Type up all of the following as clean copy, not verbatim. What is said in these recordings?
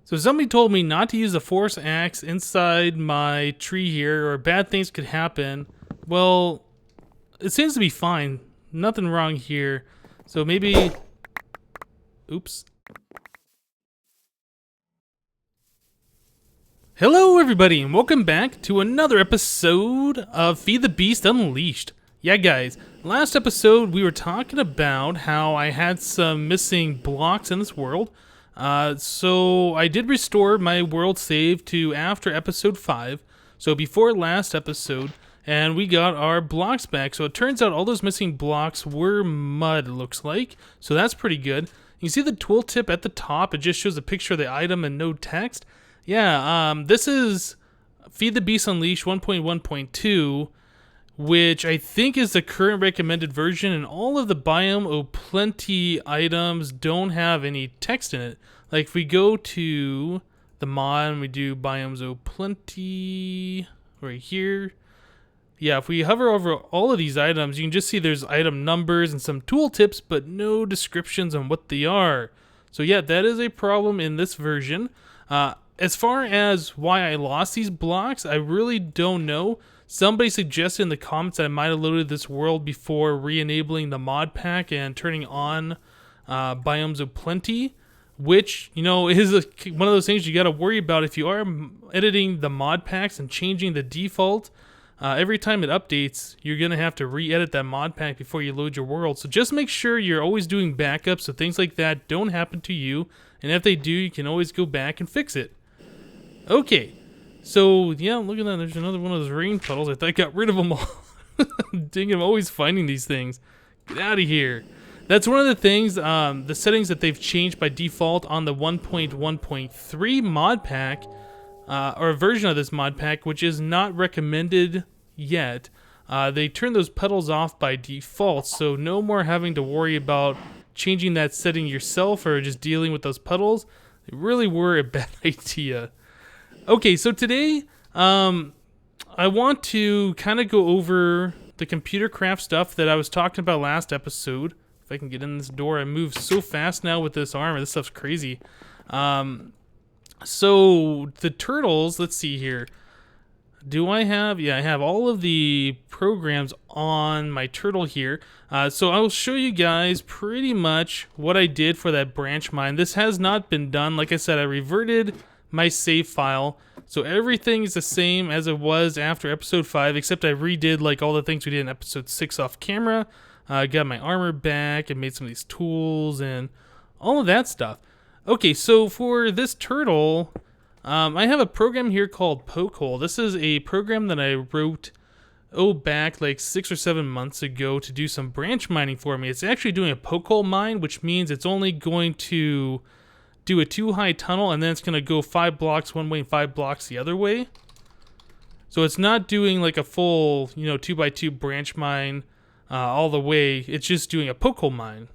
So somebody told me not to use a force axe inside my tree here or bad things could happen. Well, it seems to be fine. Nothing wrong here. So maybe... Oops. Hello everybody and welcome back to another episode of Feed the Beast Unleashed. Yeah guys, last episode we were talking about how I had some missing blocks in this world. So I did restore my world save to after episode 5, so before last episode, and we got our blocks back. So it turns out all those missing blocks were mud, it looks like, so that's pretty good. You see the tooltip at the top, it just shows a picture of the item and no text. Yeah, this is Feed the Beast Unleashed 1.1.2, which I think is the current recommended version, and all of the Biome O Plenty items don't have any text in it. Like if we go to the mod and we do Biomes O Plenty right here, yeah, if we hover over all of these items, you can just see there's item numbers and some tooltips, but no descriptions on what they are. So yeah, that is a problem in this version. As far as why I lost these blocks, I really don't know. Somebody suggested in the comments that I might have loaded this world before re-enabling the mod pack and turning on Biomes O Plenty, which, you know, is one of those things you got to worry about if you are editing the mod packs and changing the default. Every time it updates, you're going to have to re-edit that mod pack before you load your world. So just make sure you're always doing backups so things like that don't happen to you. And if they do, you can always go back and fix it. Okay. So, yeah, look at that. There's another one of those rain puddles. I thought I got rid of them all. Dang, I'm always finding these things. Get out of here. That's one of the things, the settings that they've changed by default on the 1.1.3 mod pack, or a version of this mod pack, which is not recommended yet. They turned those pedals off by default, so no more having to worry about changing that setting yourself or just dealing with those pedals. They really were a bad idea. Okay, so today, I want to kind of go over the computer craft stuff that I was talking about last episode. If I can get in this door, I move so fast now with this armor. This stuff's crazy. So the turtles, let's see here. Do I have, yeah, I have all of the programs on my turtle here. So I'll show you guys pretty much what I did for that branch mine. This has not been done. Like I said, I reverted my save file, so everything is the same as it was after episode 5, except I redid like all the things we did in episode 6 off camera. I got my armor back and made some of these tools and all of that stuff. Okay, so for this turtle, I have a program here called PokeHole. This is a program that I wrote back like 6 or 7 months ago to do some branch mining for me. It's actually doing a PokeHole mine, which means it's only going to do a 2-high tunnel, and then it's going to go 5 blocks one way and 5 blocks the other way. So it's not doing like a full, 2x2 branch mine all the way. It's just doing a PokeHole mine.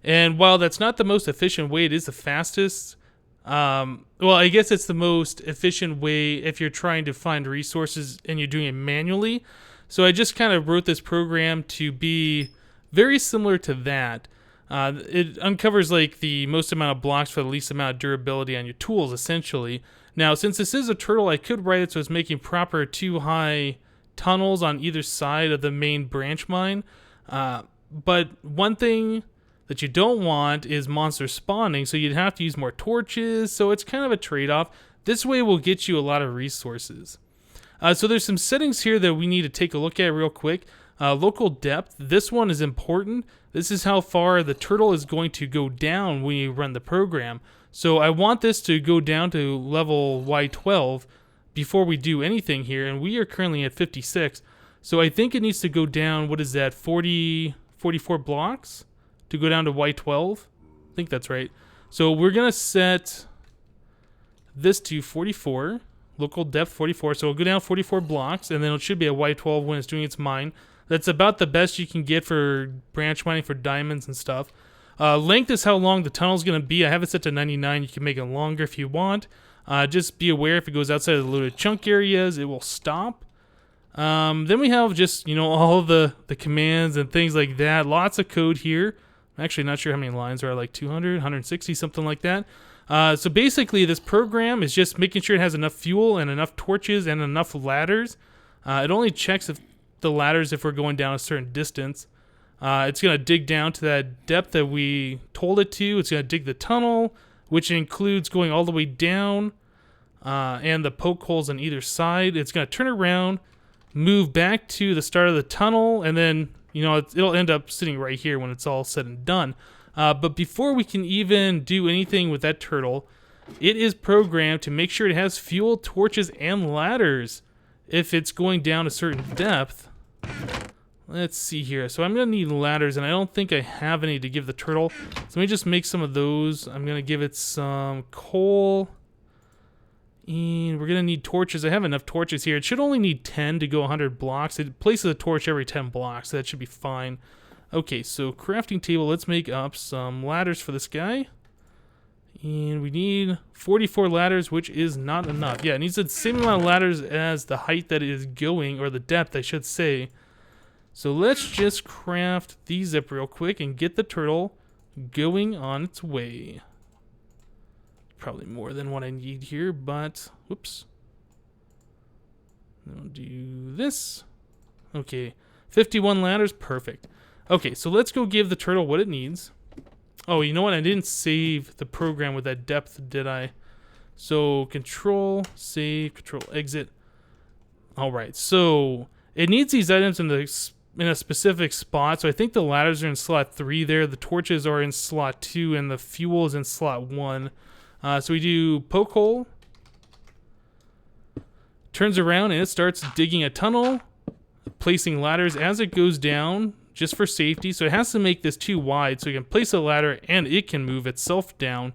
And while that's not the most efficient way, it is the fastest. Well, I guess it's the most efficient way if you're trying to find resources and you're doing it manually. So I just kind of wrote this program to be very similar to that. It uncovers like the most amount of blocks for the least amount of durability on your tools, essentially. Now, since this is a turtle, I could write it so it's making proper 2-high tunnels on either side of the main branch mine. But one thing that you don't want is monster spawning, so you'd have to use more torches, so it's kind of a trade-off. This way will get you a lot of resources. So there's some settings here that we need to take a look at real quick. Local depth, this one is important. This is how far the turtle is going to go down when you run the program. So I want this to go down to level Y12 before we do anything here, and we are currently at 56. So I think it needs to go down, what is that, 44 blocks to go down to Y12? I think that's right. So we're going to set this to 44, local depth 44. So it'll go down 44 blocks, and then it should be a Y12 when it's doing its mine. That's about the best you can get for branch mining for diamonds and stuff. Length is how long the tunnel is going to be. I have it set to 99. You can make it longer if you want. Just be aware if it goes outside of the loaded chunk areas, it will stop. Then we have just, all the commands and things like that. Lots of code here. I'm actually not sure how many lines there are, like 200, 160, something like that. So basically, this program is just making sure it has enough fuel and enough torches and enough ladders. It only checks if the ladders if we're going down a certain distance. It's going to dig down to that depth that we told it to. It's going to dig the tunnel, which includes going all the way down and the poke holes on either side. It's going to turn around, move back to the start of the tunnel, and then, you know, it'll end up sitting right here when it's all said and done. But before we can even do anything with that turtle, it is programmed to make sure it has fuel, torches, and ladders if it's going down a certain depth. Let's see here. So I'm going to need ladders, and I don't think I have any to give the turtle. So let me just make some of those. I'm going to give it some coal. And we're going to need torches. I have enough torches here. It should only need 10 to go 100 blocks. It places a torch every 10 blocks, so that should be fine. Okay, so crafting table. Let's make up some ladders for this guy. And we need 44 ladders, which is not enough. Yeah, it needs the same amount of ladders as the height that it is going, or the depth, I should say. So let's just craft these up real quick and get the turtle going on its way. Probably more than what I need here, but whoops. I'll do this. Okay, 51 ladders, perfect. Okay, so let's go give the turtle what it needs. Oh, you know what? I didn't save the program with that depth, did I? So control, save, control, exit. All right, so it needs these items in a specific spot. So I think the ladders are in slot 3 there. The torches are in slot 2, and the fuel is in slot 1. So we do PokeHole. Turns around and it starts digging a tunnel, placing ladders as it goes down, just for safety. So it has to make this too wide so you can place a ladder and it can move itself down.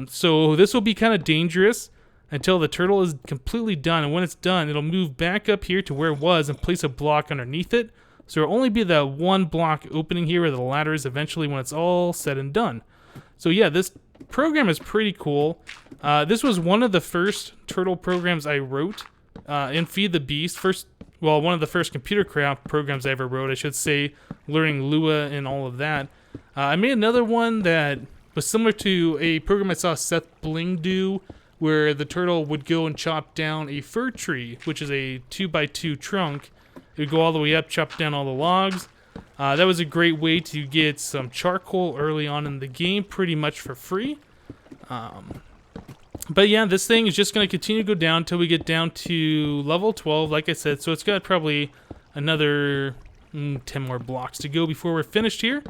So this will be kind of dangerous until the turtle is completely done. And when it's done, it'll move back up here to where it was and place a block underneath it. So it'll only be that one block opening here where the ladder is eventually when it's all said and done. So yeah, this program is pretty cool. This was one of the first turtle programs I wrote in Feed the Beast. One of the first computer craft programs I ever wrote, I should say, learning Lua and all of that. I made another one that was similar to a program I saw Seth Bling do, where the turtle would go and chop down a fir tree, which is a 2x2 trunk. It would go all the way up, chop down all the logs. That was a great way to get some charcoal early on in the game, pretty much for free. But yeah, this thing is just going to continue to go down until we get down to level 12, like I said. So it's got probably another 10 more blocks to go before we're finished here.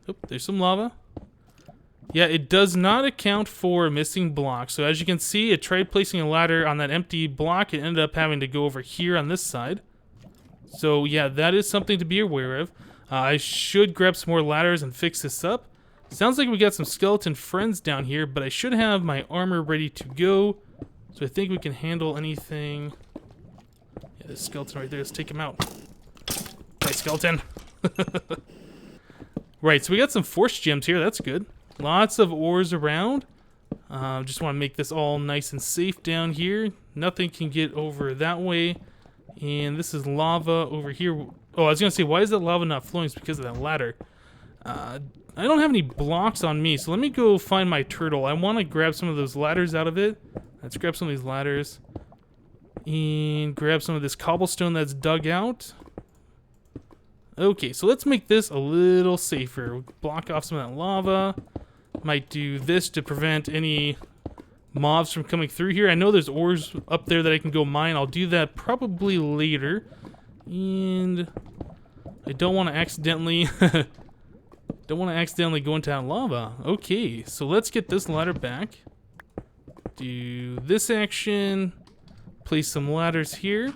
Oh, there's some lava. Yeah, it does not account for missing blocks. So as you can see, it tried placing a ladder on that empty block. It ended up having to go over here on this side. So yeah, that is something to be aware of. I should grab some more ladders and fix this up. Sounds like we got some skeleton friends down here, but I should have my armor ready to go. So I think we can handle anything. Yeah, this skeleton right there, let's take him out. Hi, skeleton. Right, so we got some force gems here, that's good. Lots of ores around. Just want to make this all nice and safe down here. Nothing can get over that way. And this is lava over here. Oh, I was going to say, why is that lava not flowing? It's because of that ladder. I don't have any blocks on me, so let me go find my turtle. I want to grab some of those ladders out of it. Let's grab some of these ladders. And grab some of this cobblestone that's dug out. Okay, so let's make this a little safer. Block off some of that lava. Might do this to prevent any mobs from coming through here. I know there's ores up there that I can go mine. I'll do that probably later. And I don't want to accidentally go into that lava. Okay, so let's get this ladder back. Do this action. Place some ladders here.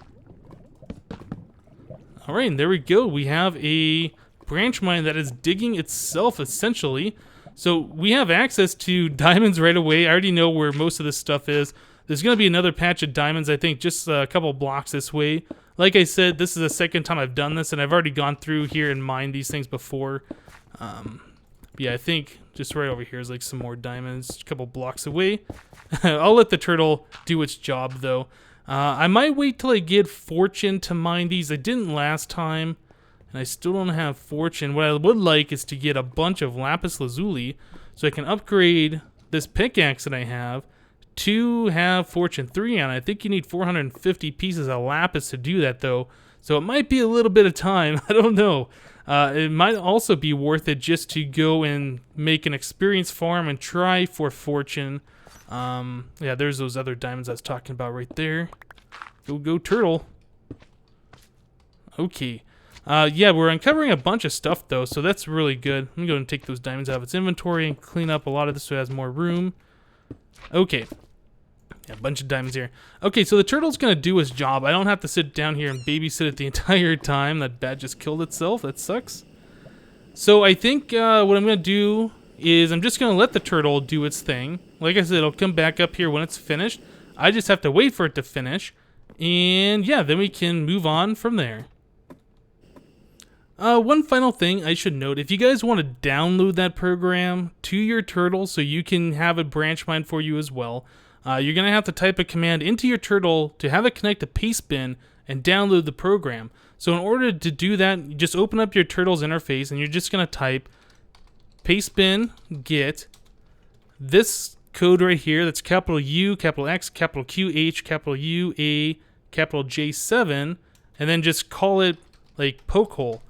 Alright, and there we go. We have a branch mine that is digging itself, essentially. So we have access to diamonds right away. I already know where most of this stuff is. There's going to be another patch of diamonds, I think, just a couple blocks this way. Like I said, this is the second time I've done this, and I've already gone through here and mined these things before. Yeah, I think just right over here is like some more diamonds, a couple blocks away. I'll let the turtle do its job, though. I might wait till I get fortune to mine these. I didn't last time, and I still don't have fortune. What I would like is to get a bunch of lapis lazuli so I can upgrade this pickaxe that I have to have Fortune 3 on it. I think you need 450 pieces of lapis to do that, though, so it might be a little bit of time. I don't know. It might also be worth it just to go and make an experience farm and try for Fortune. Yeah, there's those other diamonds I was talking about right there. Go turtle. Okay. Yeah, we're uncovering a bunch of stuff, though, so that's really good. I'm going to take those diamonds out of its inventory and clean up a lot of this so it has more room. Okay. Yeah, a bunch of diamonds here. Okay, so the turtle's going to do his job. I don't have to sit down here and babysit it the entire time. That bat just killed itself. That sucks. So I think what I'm going to do is I'm just going to let the turtle do its thing. Like I said, it'll come back up here when it's finished. I just have to wait for it to finish. And yeah, then we can move on from there. One final thing I should note, if you guys want to download that program to your turtle so you can have it branch mine for you as well, you're going to have to type a command into your turtle to have it connect to Pastebin and download the program. So in order to do that, you just open up your turtle's interface and you're just going to type Pastebin get this code right here, that's capital U, capital X, capital QH, capital UA, capital J7, and then just call it like PokeHole.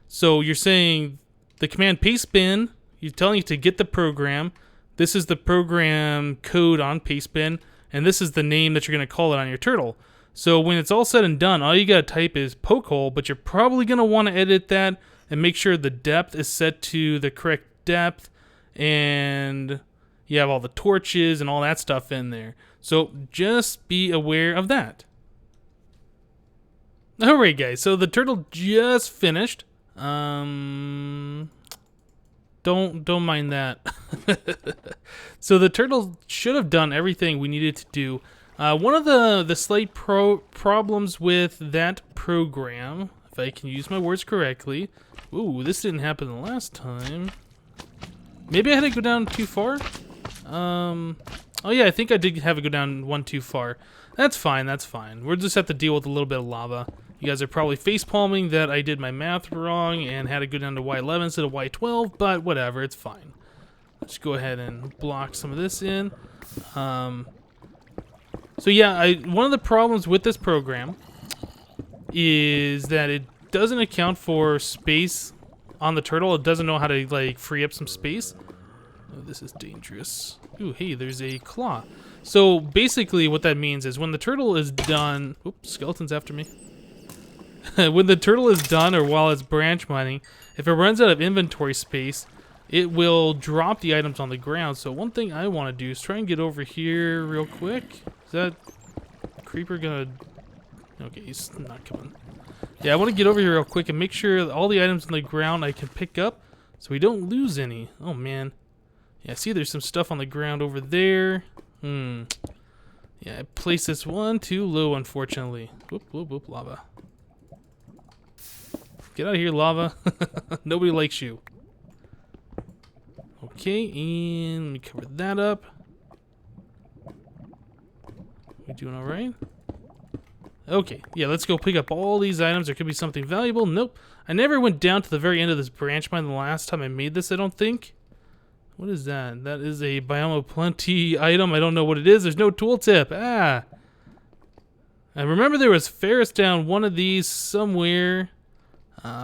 So you're saying the command Pastebin, you're telling it to get the program. This is the program code on Pastebin, and this is the name that you're going to call it on your turtle. So when it's all said and done, all you got to type is PokeHole, but you're probably going to want to edit that and make sure the depth is set to the correct depth, and you have all the torches and all that stuff in there. So just be aware of that. Alright guys, so the turtle just finished. Don't mind that. So the turtle should have done everything we needed to do. One of the slight problems with that program, if I can use my words correctly. Ooh, this didn't happen the last time. Maybe I had to go down too far? Oh yeah, I think I did have it go down one too far. That's fine, that's fine. We'll just have to deal with a little bit of lava. You guys are probably facepalming that I did my math wrong and had to go down to Y11 instead of Y12, but whatever, it's fine. Let's go ahead and block some of this in. So yeah, one of the problems with this program is that it doesn't account for space on the turtle. It doesn't know how to like free up some space. Oh, this is dangerous. Ooh, hey, there's a claw. So basically what that means is when the turtle is done... Oops, skeleton's after me. When the turtle is done or while it's branch mining, if it runs out of inventory space, it will drop the items on the ground. So one thing I want to do is try and get over here real quick. Is that creeper gonna... Okay, he's not coming. Yeah, I want to get over here real quick and make sure that all the items on the ground I can pick up so we don't lose any. Oh, man. Yeah, see there's some stuff on the ground over there. Yeah, I placed this one too low, unfortunately. Whoop, whoop, whoop, lava. Get out of here, lava. Nobody likes you. Okay, and let me cover that up. We doing alright? Okay, yeah, let's go pick up all these items. There could be something valuable. Nope. I never went down to the very end of this branch mine the last time I made this, I don't think. What is that? That is a Biome of Plenty item. I don't know what it is. There's no tooltip. Ah. I remember there was ferrous down one of these somewhere.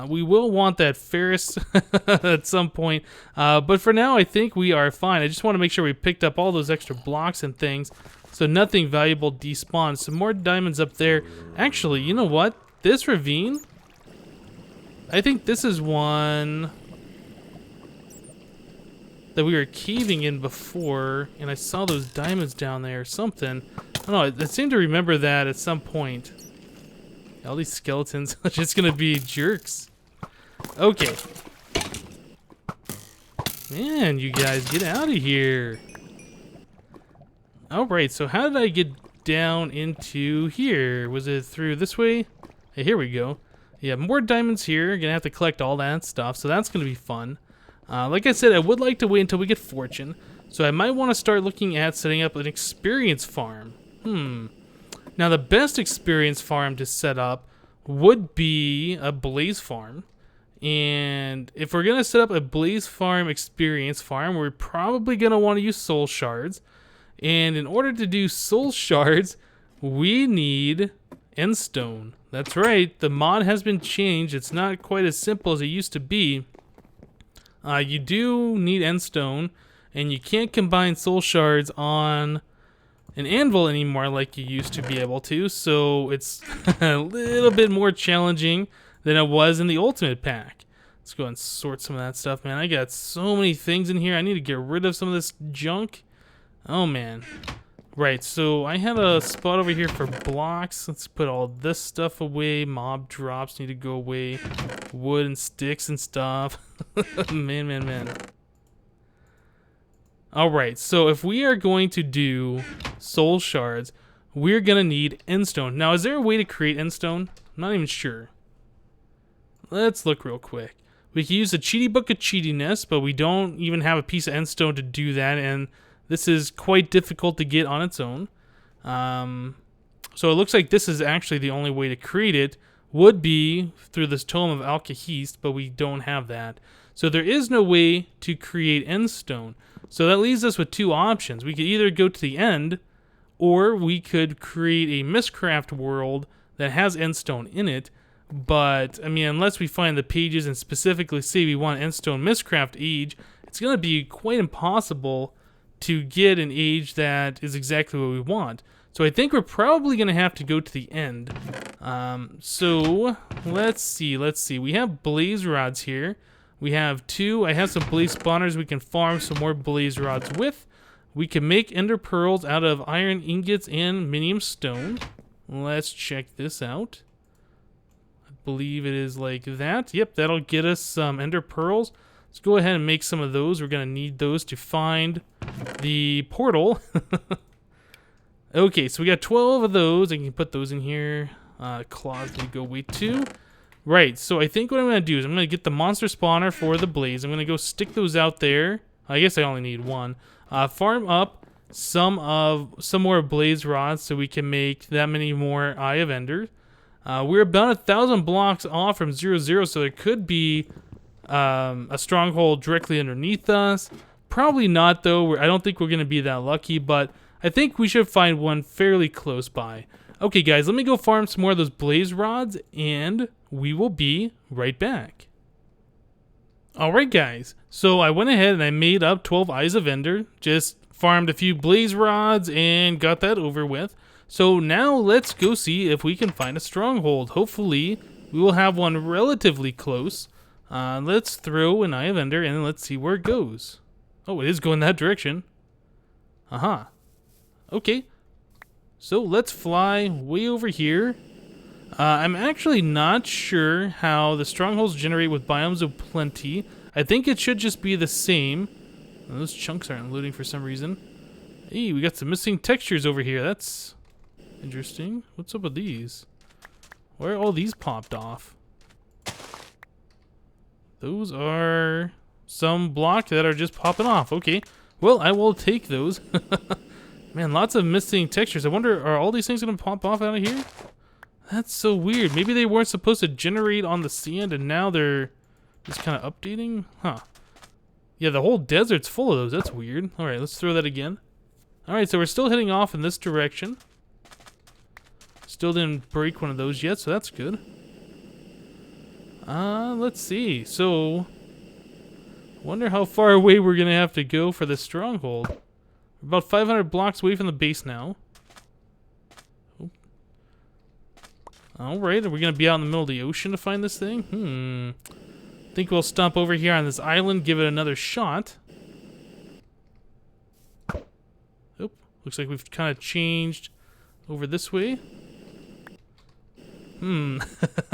We will want that ferrous at some point. But for now, I think we are fine. I just want to make sure we picked up all those extra blocks and things so nothing valuable despawns. Some more diamonds up there. Actually, you know what? This ravine, I think this is one that we were caving in before, and I saw those diamonds down there or something. I don't know, I seem to remember that at some point. All these skeletons are just gonna be jerks. Okay. Man, you guys, get out of here. Alright, so how did I get down into here? Was it through this way? Hey, here we go. Yeah, more diamonds here. Gonna have to collect all that stuff, so that's gonna be fun. Like I said, I would like to wait until we get Fortune, so I might want to start looking at setting up an experience farm. Now, the best experience farm to set up would be a blaze farm, And if we're going to set up a Blaze Farm experience farm, we're probably going to want to use soul shards. And in order to do soul shards, we need endstone. That's right, the mod has been changed. It's not quite as simple as it used to be. You do need endstone, and you can't combine soul shards on an anvil anymore like you used to be able to, so it's a little bit more challenging than it was in the ultimate pack. Let's go and sort some of that stuff, man. I got so many things in here. I need to get rid of some of this junk. Oh, man. Right, so I have a spot over here for blocks. Let's put all this stuff away. Mob drops need to go away. Wood and sticks and stuff. Man. Alright, so if we are going to do soul shards, we're going to need endstone. Now, is there a way to create endstone? I'm not even sure. Let's look real quick. We can use the cheaty book of cheatiness, but we don't even have a piece of endstone to do that, and this is quite difficult to get on its own. So it looks like this is actually the only way to create it, would be through this Tome of Alkahest, but we don't have that. So there is no way to create endstone. So that leaves us with two options. We could either go to the end, or we could create a Mystcraft world that has endstone in it. But, I mean, unless we find the pages and specifically say we want endstone Mystcraft age, it's going to be quite impossible to get an age that is exactly what we want. So I think we're probably going to have to go to the end. So let's see. We have blaze rods here. We have two. I have some blaze spawners we can farm some more blaze rods with. We can make ender pearls out of iron ingots and minium stone. Let's check this out. I believe it is like that. Yep, that'll get us some ender pearls. Let's go ahead and make some of those. We're going to need those to find the portal. Okay, so we got 12 of those. I can put those in here. Claws need to go away too. Right, so I think what I'm going to do is I'm going to get the monster spawner for the blaze. I'm going to go stick those out there. I guess I only need one. Farm up some more blaze rods so we can make that many more Eye of Ender. We're about 1,000 blocks off from 0-0, so there could be a stronghold directly underneath us. Probably not, though. I don't think we're going to be that lucky, but I think we should find one fairly close by. Okay, guys, let me go farm some more of those blaze rods, and we will be right back. Alright, guys, so I went ahead and I made up 12 Eyes of Ender, just farmed a few blaze rods and got that over with. So now let's go see if we can find a stronghold. Hopefully, we will have one relatively close. Let's throw an Eye of Ender and let's see where it goes. Oh, it is going that direction. Aha. Okay. So let's fly way over here. I'm actually not sure how the strongholds generate with biomes of plenty. I think it should just be the same. Those chunks aren't loading for some reason. Hey, we got some missing textures over here. That's interesting. What's up with these? Why are all these popped off? Those are some blocks that are just popping off. Okay. Well, I will take those. Man, lots of missing textures. I wonder, are all these things going to pop off out of here? That's so weird. Maybe they weren't supposed to generate on the sand and now they're just kind of updating? Huh. Yeah, the whole desert's full of those. That's weird. Alright, let's throw that again. Alright, so we're still heading off in this direction. Still didn't break one of those yet, so that's good. Let's see. So, wonder how far away we're going to have to go for this stronghold. We're about 500 blocks away from the base now. Alright, are we going to be out in the middle of the ocean to find this thing? Think we'll stomp over here on this island, give it another shot. Oop, looks like we've kind of changed over this way. So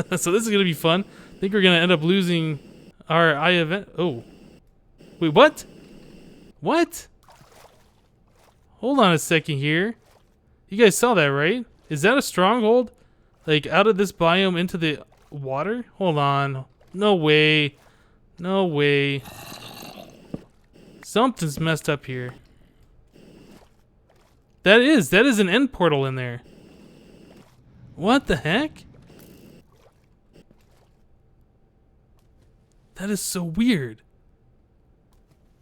this is going to be fun. I think we're going to end up losing our Eye event. Oh. Wait, what? What? Hold on a second here. You guys saw that, right? Is that a stronghold? Like, out of this biome into the water? Hold on. No way. No way. Something's messed up here. That is an end portal in there. What the heck? That is so weird.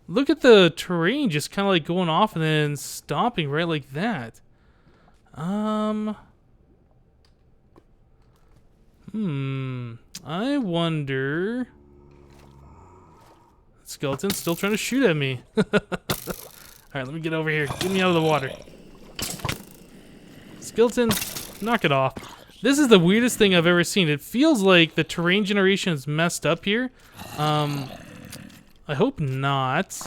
Look at the terrain just kind of like going off and then stopping right like that. I wonder... Skeleton's still trying to shoot at me. Alright, let me get over here. Get me out of the water. Skeleton, knock it off. This is the weirdest thing I've ever seen. It feels like the terrain generation is messed up here. I hope not.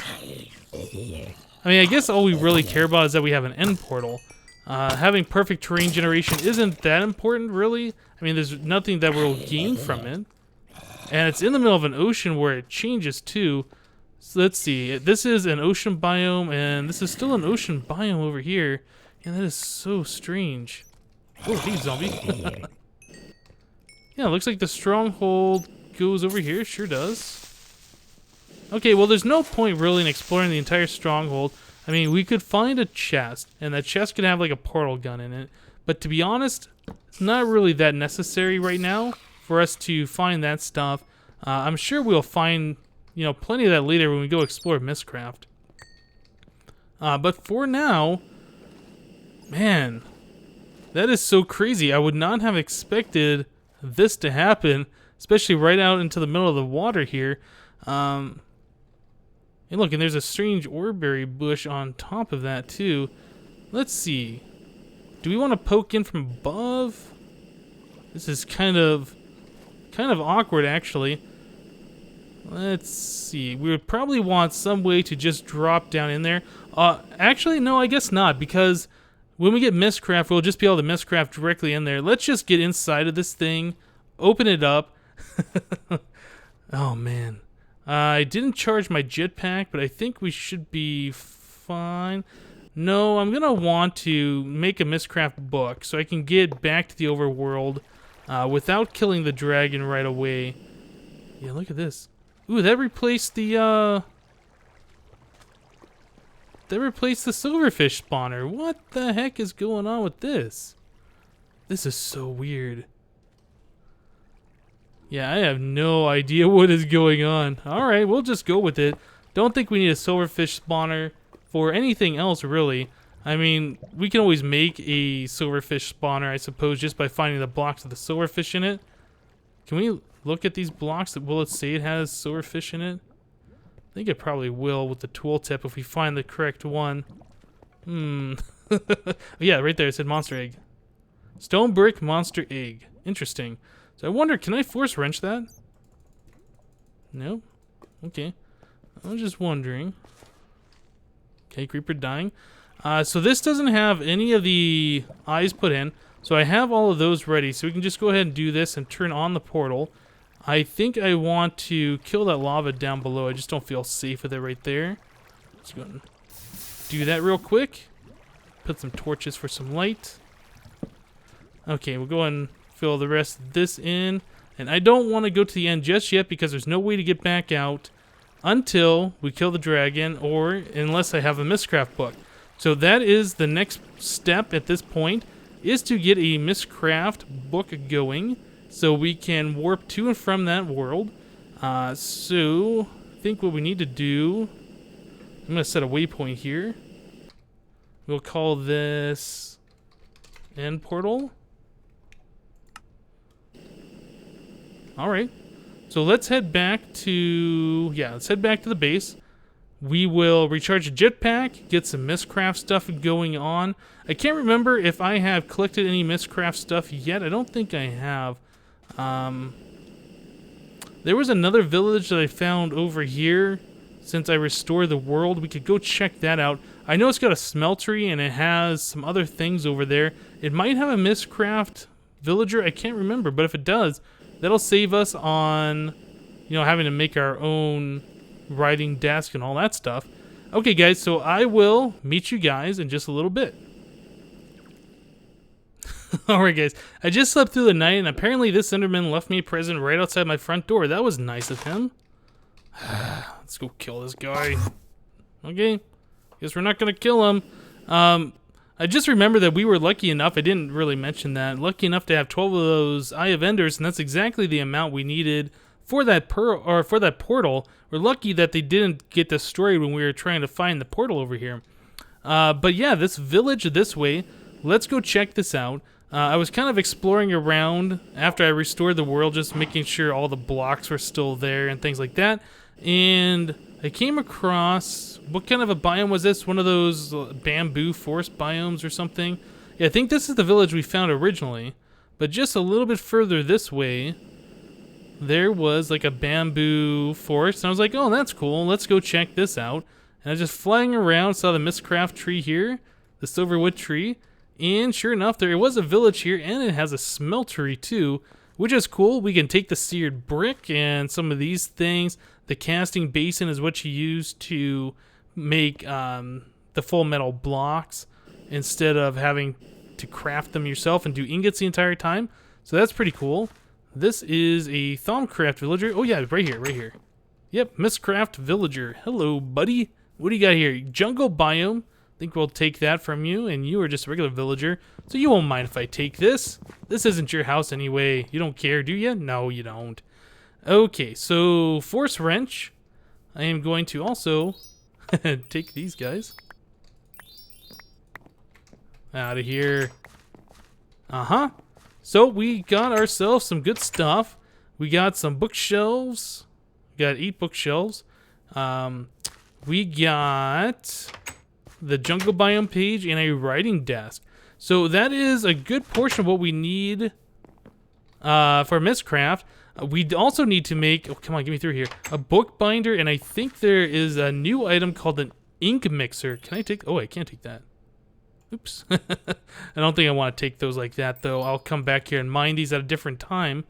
I mean, I guess all we really care about is that we have an end portal. Having perfect terrain generation isn't that important, really. I mean, there's nothing that we'll gain from it. And it's in the middle of an ocean where it changes too. So let's see. This is an ocean biome, and this is still an ocean biome over here. And that is so strange. Oh, hey, zombie. Yeah, it looks like the stronghold goes over here. Sure does. Okay, well, there's no point really in exploring the entire stronghold. I mean, we could find a chest, and that chest could have like a portal gun in it. But to be honest, it's not really that necessary right now for us to find that stuff. I'm sure we'll find, you know, plenty of that later when we go explore Mystcraft. But for now, man, that is so crazy. I would not have expected this to happen, especially right out into the middle of the water here. And look, and there's a strange oreberry bush on top of that too. Let's see. Do we want to poke in from above? This is kind of awkward, actually. Let's see. We would probably want some way to just drop down in there. Actually, no, I guess not, because when we get Mystcraft, we'll just be able to Mystcraft directly in there. Let's just get inside of this thing, open it up. Oh, man. I didn't charge my jetpack, but I think we should be fine. No, I'm going to want to make a Mystcraft book so I can get back to the overworld without killing the dragon right away. Yeah, look at this. Ooh, that replaced the silverfish spawner. What the heck is going on with this? This is so weird. Yeah, I have no idea what is going on. Alright, we'll just go with it. Don't think we need a silverfish spawner for anything else, really. I mean, we can always make a silverfish spawner, I suppose, just by finding the blocks of the silverfish in it. Can we look at these blocks? Will it say it has silverfish in it? I think it probably will with the tooltip if we find the correct one. Yeah, right there, it said monster egg. Stone brick monster egg. Interesting. So I wonder, can I force wrench that? No? Okay. I was just wondering. Okay, creeper dying. So this doesn't have any of the eyes put in. So I have all of those ready. So we can just go ahead and do this and turn on the portal. I think I want to kill that lava down below. I just don't feel safe with it right there. Let's go and do that real quick. Put some torches for some light. Okay, we'll go and fill the rest of this in. And I don't want to go to the end just yet because there's no way to get back out until we kill the dragon or unless I have a Mystcraft book. So that is the next step at this point, is to get a Mystcraft book going so we can warp to and from that world. So I think what we need to do, I'm going to set a waypoint here. We'll call this end portal. Alright, so let's head back to, let's head back to the base. We will recharge a jetpack, get some Mystcraft stuff going on. I can't remember if I have collected any Mystcraft stuff yet. I don't think I have. There was another village that I found over here since I restored the world. We could go check that out. I know it's got a smeltery and it has some other things over there. It might have a Mystcraft villager. I can't remember, but if it does, that'll save us on, having to make our own writing desk and all that stuff. Okay, guys, so I will meet you guys in just a little bit. Alright, guys, I just slept through the night, and apparently this Enderman left me a present right outside my front door. That was nice of him. Let's go kill this guy. Okay, guess we're not going to kill him. I just remember that we were lucky enough, I didn't really mention that, lucky enough to have 12 of those Eye of Enders, and that's exactly the amount we needed for that portal. We're lucky that they didn't get destroyed when we were trying to find the portal over here. But yeah, this village this way. Let's go check this out. I was kind of exploring around after I restored the world, just making sure all the blocks were still there and things like that. And I came across, what kind of a biome was this? One of those bamboo forest biomes or something? Yeah, I think this is the village we found originally. But just a little bit further this way, there was like a bamboo forest. And I was like, oh, that's cool. Let's go check this out. And I was just flying around, saw the Mystcraft tree here, the silverwood tree. And sure enough, there was a village here, and it has a smeltery too, which is cool. We can take the seared brick and some of these things. The casting basin is what you use to make the full metal blocks instead of having to craft them yourself and do ingots the entire time. So that's pretty cool. This is a Thaumcraft villager. Oh yeah, right here, right here. Yep, Mystcraft villager. Hello, buddy. What do you got here? Jungle biome. I think we'll take that from you, and you are just a regular villager, so you won't mind if I take this. This isn't your house anyway. You don't care, do you? No, you don't. Okay, so Force Wrench. I am going to also take these guys. Out of here. Uh-huh. So we got ourselves some good stuff. We got some bookshelves. We got 8 bookshelves. We got the jungle biome page and a writing desk. So that is a good portion of what we need for Mystcraft. We also need to make, oh come on, get me through here, a book binder, and I think there is a new item called an ink mixer. Can I take, oh I can't take that. Oops. I don't think I want to take those like that though. I'll come back here and mine these at a different time.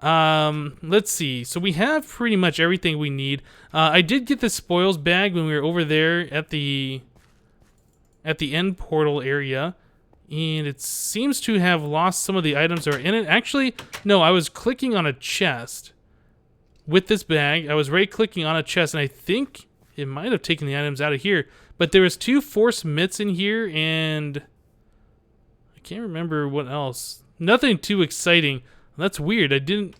Let's see. So we have pretty much everything we need. I did get the spoils bag when we were over there at the end portal area, and it seems to have lost some of the items that are in it. Actually, no, I was clicking on a chest with this bag. I was right-clicking on a chest, and I think it might have taken the items out of here. But there was 2 force mitts in here, and I can't remember what else. Nothing too exciting. That's weird. I didn't...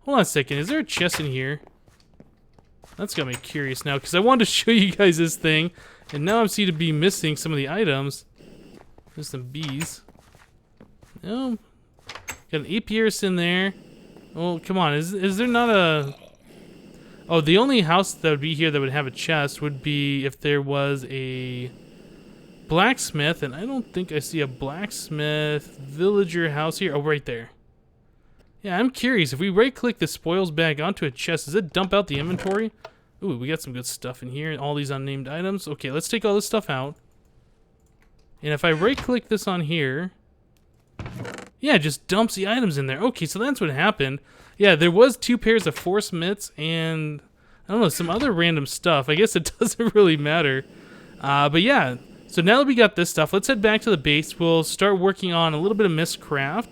Hold on a second. Is there a chest in here? That's got me curious now, because I wanted to show you guys this thing. And now I seem to be missing some of the items. There's some bees. No. Got an apiarist in there. Oh, come on. Is there not a... Oh, the only house that would be here that would have a chest would be if there was a blacksmith. And I don't think I see a blacksmith villager house here. Oh, right there. Yeah, I'm curious. If we right-click the spoils bag onto a chest, does it dump out the inventory? Ooh, we got some good stuff in here. All these unnamed items. Okay, let's take all this stuff out. And if I right-click this on here... Yeah, it just dumps the items in there. Okay, so that's what happened. Yeah, there was 2 pairs of force mitts and... I don't know, some other random stuff. I guess it doesn't really matter. But yeah, so now that we got this stuff, let's head back to the base. We'll start working on a little bit of Mystcraft.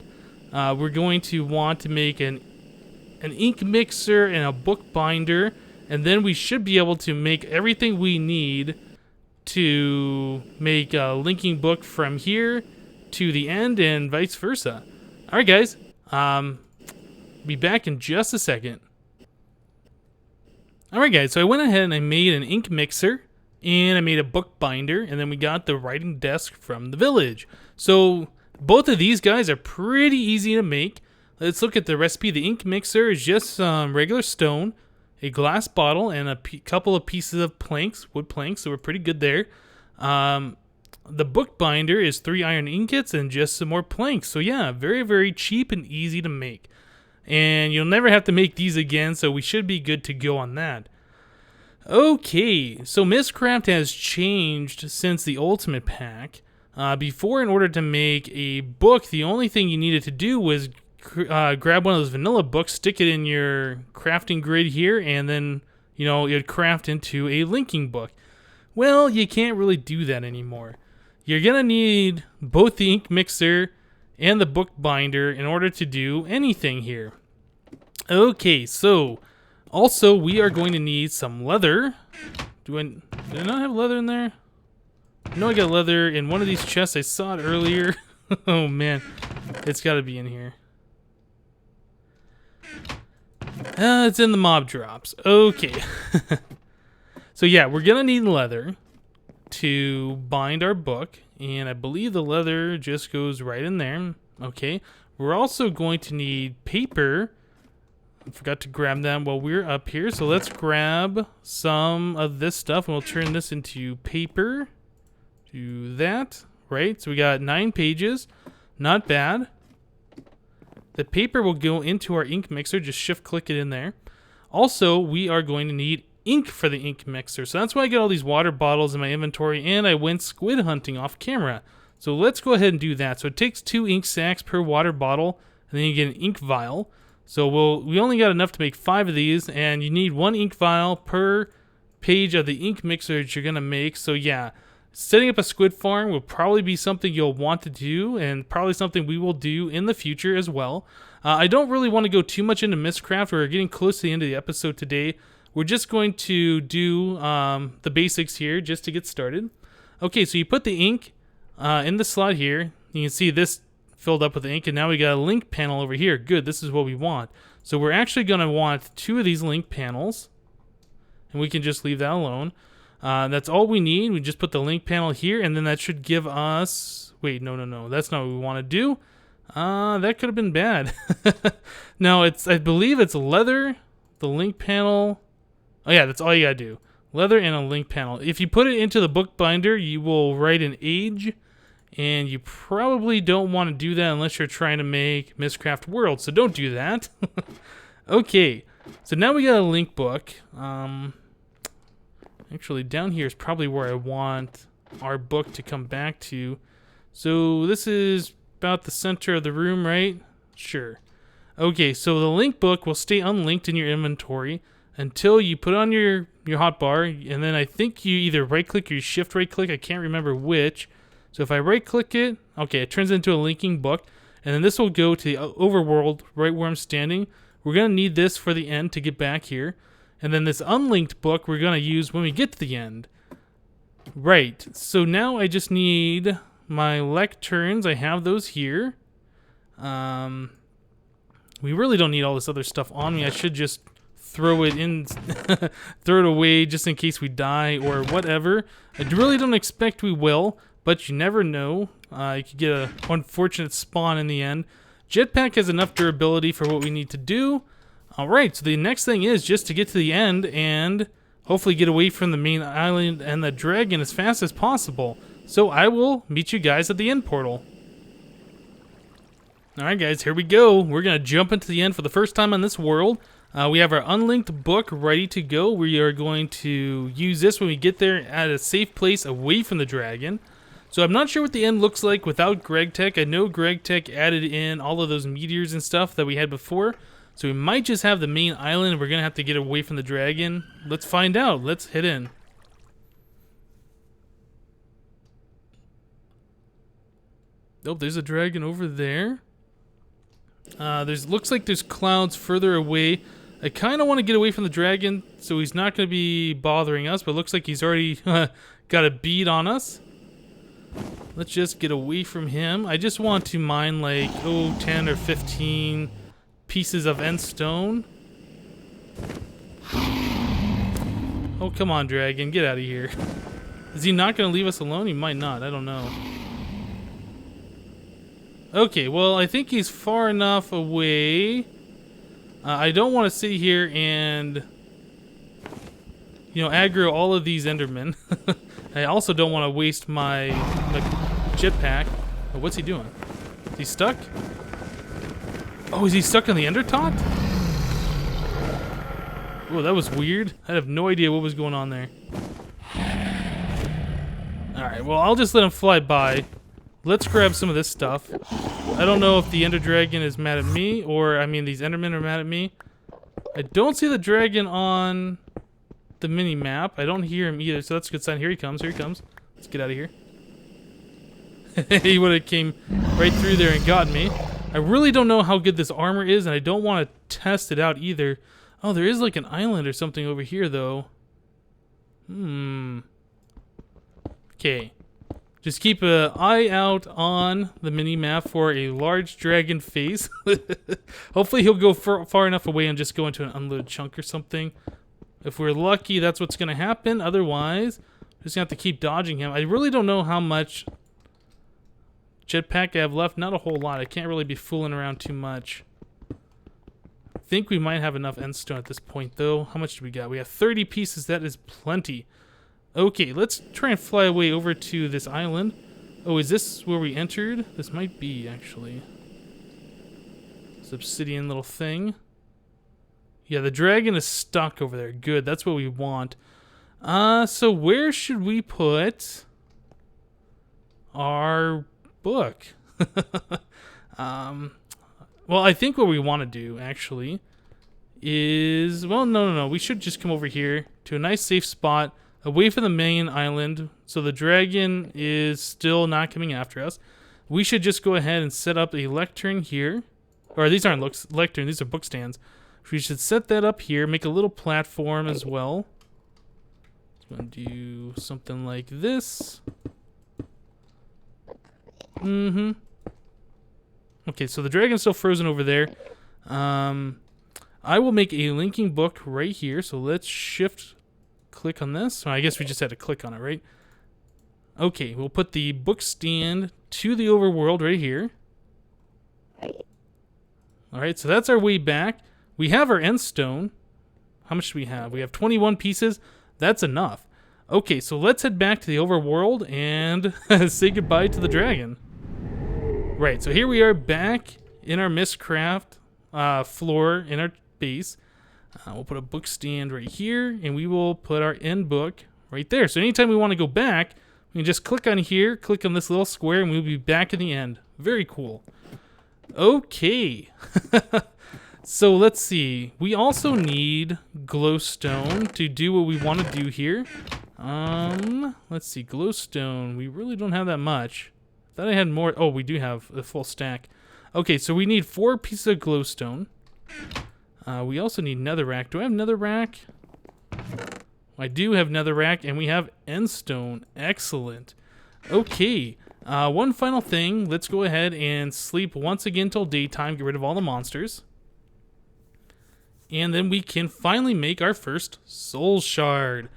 We're going to want to make an ink mixer and a book binder. And then we should be able to make everything we need to make a linking book from here to the end and vice versa. Alright guys, be back in just a second. Alright guys, so I went ahead and I made an ink mixer and I made a book binder, and then we got the writing desk from the village. So both of these guys are pretty easy to make. Let's look at the recipe. The ink mixer is just some regular stone, a glass bottle, and a couple of pieces of planks, wood planks, so we're pretty good there. The book binder is 3 iron ingots and just some more planks. So yeah, very, very cheap and easy to make. And you'll never have to make these again, so we should be good to go on that. Okay, so Mystcraft has changed since the Ultimate Pack. Before, in order to make a book, the only thing you needed to do was grab one of those vanilla books, stick it in your crafting grid here, and then, you know, it would craft into a linking book. Well, you can't really do that anymore. You're going to need both the ink mixer and the book binder in order to do anything here. Okay, so also we are going to need some leather. Did I not have leather in there? No, I got leather in one of these chests. I saw it earlier. Oh man, it's got to be in here. It's in the mob drops. Okay. So yeah, we're gonna need leather to bind our book, and I believe the leather just goes right in there. Okay. We're also going to need paper. I forgot to grab them while we're up here, so let's grab some of this stuff and we'll turn this into paper. Do that. Right, so we got 9 pages. Not bad. The paper will go into our ink mixer. Just shift click it in there. Also, we are going to need ink for the ink mixer. So that's why I got all these water bottles in my inventory, and I went squid hunting off camera. So let's go ahead and do that. So it takes 2 ink sacks per water bottle, and then you get an ink vial. So we only got enough to make 5 of these, and you need 1 ink vial per page of the ink mixer that you're going to make. So yeah, setting up a squid farm will probably be something you'll want to do, and probably something we will do in the future as well. I don't really want to go too much into Mystcraft. We're getting close to the end of the episode today. We're just going to do the basics here just to get started. Okay, so you put the ink in the slot here. You can see this filled up with ink, and now we got a link panel over here. Good, this is what we want. So we're actually going to want 2 of these link panels, and we can just leave that alone. That's all we need. We just put the link panel here, and then that should give us... Wait, no. That's not what we want to do. That could have been bad. No, I believe it's leather, the link panel. Oh yeah, that's all you gotta do. Leather and a link panel. If you put it into the book binder, you will write an age, and you probably don't want to do that unless you're trying to make Mystcraft World, so don't do that. Okay, so now we got a link book. Actually, down here is probably where I want our book to come back to. So this is about the center of the room, right? Sure. Okay, so the link book will stay unlinked in your inventory until you put on your hotbar, and then I think you either right-click or you shift right-click. I can't remember which. So if I right-click it, okay, it turns into a linking book, and then this will go to the overworld right where I'm standing. We're going to need this for the end to get back here. And then this unlinked book we're going to use when we get to the end. Right, so now I just need my lecterns. I have those here. We really don't need all this other stuff on me. I should just throw it in, throw it away just in case we die or whatever. I really don't expect we will, but you never know. You could get an unfortunate spawn in the end. Jetpack has enough durability for what we need to do. Alright, so the next thing is just to get to the end and hopefully get away from the main island and the dragon as fast as possible. So I will meet you guys at the end portal. Alright guys, here we go. We're going to jump into the end for the first time on this world. We have our unlinked book ready to go. We are going to use this when we get there at a safe place away from the dragon. So I'm not sure what the end looks like without GregTech. I know GregTech added in all of those meteors and stuff that we had before. So we might just have the main island. We're going to have to get away from the dragon. Let's find out. Let's head in. Oh, there's a dragon over there. Looks like there's clouds further away. I kind of want to get away from the dragon so he's not going to be bothering us, but it looks like he's already got a bead on us. Let's just get away from him. I just want to mine like, 10 or 15 pieces of end stone. Oh, come on, dragon. Get out of here. Is he not going to leave us alone? He might not. I don't know. Okay, well, I think he's far enough away. I don't want to sit here and, aggro all of these Endermen. I also don't want to waste my jetpack. Oh, what's he doing? Is he stuck? Oh, is he stuck on the Ender Tot? Oh, that was weird. I have no idea what was going on there. Alright, well, I'll just let him fly by. Let's grab some of this stuff. I don't know if the Ender Dragon is mad at me, or, these Endermen are mad at me. I don't see the dragon on the mini-map. I don't hear him either, so that's a good sign. Here he comes, Let's get out of here. He would have came right through there and got me. I really don't know how good this armor is, and I don't want to test it out either. Oh, there is like an island or something over here, though. Okay. Just keep an eye out on the mini-map for a large dragon face. Hopefully he'll go far enough away and just go into an unloaded chunk or something. If we're lucky, that's what's going to happen. Otherwise, we're just going to have to keep dodging him. I really don't know how much jetpack I have left. Not a whole lot. I can't really be fooling around too much. I think we might have enough endstone at this point, though. How much do we got? We have 30 pieces. That is plenty. Okay, let's try and fly away over to this island. Oh, is this where we entered? This might be, actually. This obsidian little thing. Yeah, the dragon is stuck over there. Good, that's what we want. So where should we put our book? Well, I think what we want to do, actually, is... Well, no. We should just come over here to a nice safe spot away from the main island, so the dragon is still not coming after us. We should just go ahead and set up a lectern here. Or these aren't lectern, these are book stands. We should set that up here, make a little platform as well. I'm going to do something like this. Okay, so the dragon's still frozen over there. I will make a linking book right here, so let's shift... click on this. I guess we just had to click on it, right? Okay, we'll put the book stand to the overworld right here. Alright, so that's our way back. We have our endstone. How much do we have? We have 21 pieces. That's enough. Okay, so let's head back to the overworld and say goodbye to the dragon. Right, so here we are back in our Mystcraft floor in our base. We'll put a book stand right here, and we will put our end book right there. So anytime we want to go back, we can just click on here, click on this little square, and we'll be back in the end. Very cool. Okay. So let's see. We also need glowstone to do what we want to do here. Let's see. Glowstone. We really don't have that much. Thought I had more. Oh, we do have a full stack. Okay, so we need 4 pieces of glowstone. We also need netherrack. Do I have netherrack? I do have netherrack, and we have endstone. Excellent. Okay. One final thing. Let's go ahead and sleep once again till daytime. Get rid of all the monsters. And then we can finally make our first soul shard.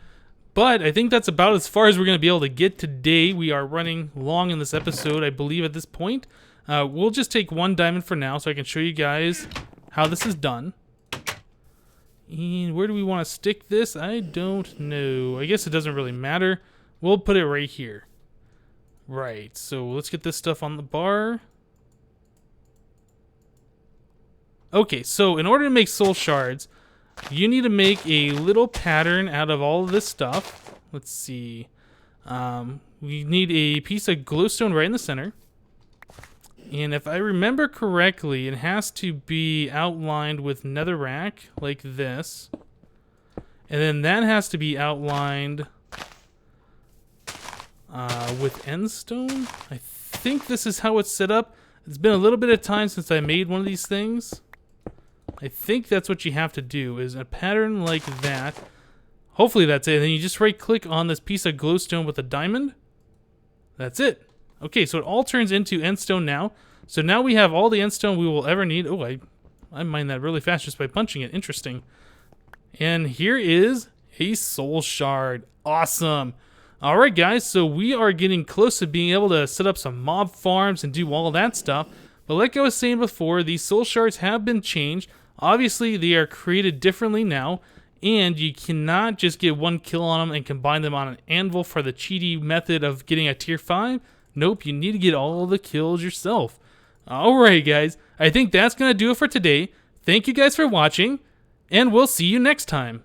But I think that's about as far as we're going to be able to get today. We are running long in this episode, I believe, at this point. We'll just take 1 diamond for now so I can show you guys how this is done. And where do we want to stick this? I don't know. I guess it doesn't really matter. We'll put it right here. Right, so let's get this stuff on the bar. Okay, so in order to make soul shards, you need to make a little pattern out of all of this stuff. Let's see. We need a piece of glowstone right in the center. And if I remember correctly, it has to be outlined with netherrack, like this. And then that has to be outlined with endstone. I think this is how it's set up. It's been a little bit of time since I made one of these things. I think that's what you have to do, is a pattern like that. Hopefully that's it. And then you just right-click on this piece of glowstone with a diamond. That's it. Okay, so it all turns into endstone now. So now we have all the endstone we will ever need. Oh, I mined that really fast just by punching it. Interesting. And here is a soul shard. Awesome. All right, guys, so we are getting close to being able to set up some mob farms and do all that stuff. But like I was saying before, these soul shards have been changed. Obviously, they are created differently now. And you cannot just get 1 kill on them and combine them on an anvil for the cheaty method of getting a tier 5. Nope, you need to get all the kills yourself. Alright guys, I think that's going to do it for today. Thank you guys for watching, and we'll see you next time.